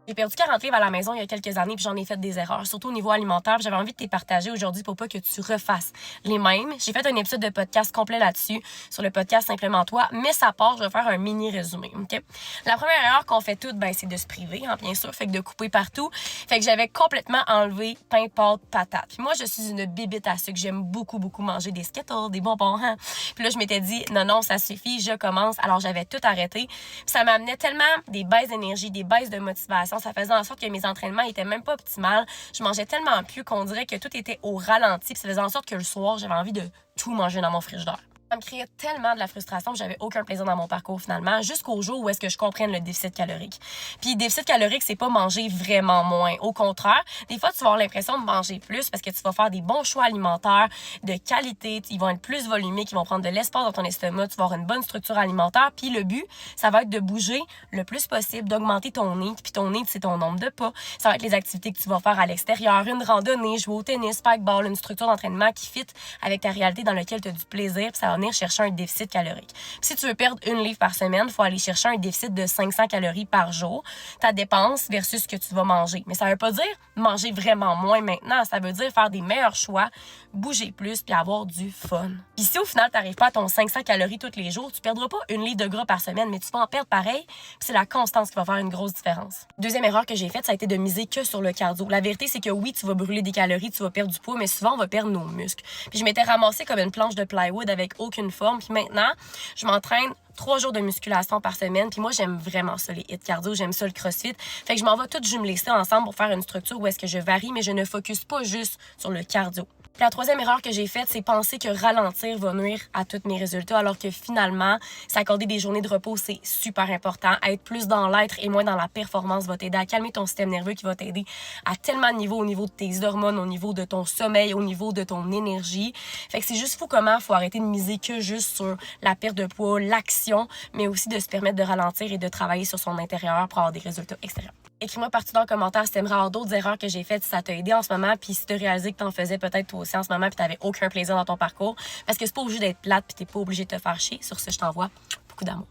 J'ai perdu 40 livres à la maison il y a quelques années, puis j'en ai fait des erreurs, surtout au niveau alimentaire. J'avais envie de te partager aujourd'hui pour pas que tu refasses les mêmes. J'ai fait un épisode de podcast complet là-dessus, sur le podcast Simplement Toi, mais ça part, je vais faire un mini résumé, OK? La première erreur qu'on fait toutes, c'est de se priver, bien sûr, fait que de couper partout. Fait que j'avais complètement enlevé pain, pâtes, patates. Puis moi, je suis une bibite à sucre. J'aime beaucoup manger des Skittles, des bonbons, hein? Puis là, je m'étais dit, non, ça suffit, je commence. Alors, j'avais tout arrêté. Puis ça m'amenait tellement des baisses d'énergie, des baisses de motivation. Ça faisait en sorte que mes entraînements étaient même pas optimales. Je mangeais tellement plus qu'on dirait que tout était au ralenti. Puis ça faisait en sorte que le soir, j'avais envie de tout manger dans mon frigidaire. Ça me créait tellement de la frustration que j'avais aucun plaisir dans mon parcours finalement, jusqu'au jour où est-ce que je comprenne le déficit calorique. Puis déficit calorique, c'est pas manger vraiment moins. Au contraire, des fois, tu vas avoir l'impression de manger plus parce que tu vas faire des bons choix alimentaires de qualité, ils vont être plus volumiques, ils vont prendre de l'espace dans ton estomac, tu vas avoir une bonne structure alimentaire. Puis le but, ça va être de bouger le plus possible, d'augmenter ton NEAT. Puis ton NEAT, c'est ton nombre de pas. Ça va être les activités que tu vas faire à l'extérieur, une randonnée, jouer au tennis, paintball, une structure d'entraînement qui fit avec ta réalité dans laquelle tu as du plaisir. Puis ça va venir chercher un déficit calorique. Puis si tu veux perdre 1 livre par semaine, il faut aller chercher un déficit de 500 calories par jour. Ta dépense versus ce que tu vas manger. Mais ça veut pas dire manger vraiment moins maintenant. Ça veut dire faire des meilleurs choix, bouger plus puis avoir du fun. Puis si au final, tu n'arrives pas à ton 500 calories tous les jours, tu perdras pas 1 livre de gras par semaine, mais tu vas en perdre pareil. Puis c'est la constance qui va faire une grosse différence. Deuxième erreur que j'ai faite, ça a été de miser que sur le cardio. La vérité, c'est que oui, tu vas brûler des calories, tu vas perdre du poids, mais souvent, on va perdre nos muscles. Puis je m'étais ramassée comme une planche de plywood avec aucune forme. Puis maintenant, je m'entraîne 3 jours de musculation par semaine. Puis moi, j'aime vraiment ça, les hits cardio. J'aime ça, le crossfit. Fait que je m'en vais tout jumeler ça ensemble pour faire une structure où est-ce que je varie, mais je ne focus pas juste sur le cardio. Puis la troisième erreur que j'ai faite, c'est penser que ralentir va nuire à tous mes résultats, alors que finalement, s'accorder des journées de repos, c'est super important. Être plus dans l'être et moins dans la performance va t'aider à calmer ton système nerveux, qui va t'aider à tellement de niveaux, au niveau de tes hormones, au niveau de ton sommeil, au niveau de ton énergie. Fait que c'est juste fou comment il faut arrêter de miser que juste sur la perte de poids, l'action, mais aussi de se permettre de ralentir et de travailler sur son intérieur pour avoir des résultats extérieurs. Écris-moi partout dans le commentaire si t'aimerais avoir d'autres erreurs que j'ai faites, si ça t'a aidé en ce moment, puis si t'as réalisé que t'en faisais peut-être toi aussi en ce moment, puis t'avais aucun plaisir dans ton parcours. Parce que c'est pas obligé d'être plate, puis t'es pas obligé de te faire chier. Sur ce, je t'envoie beaucoup d'amour.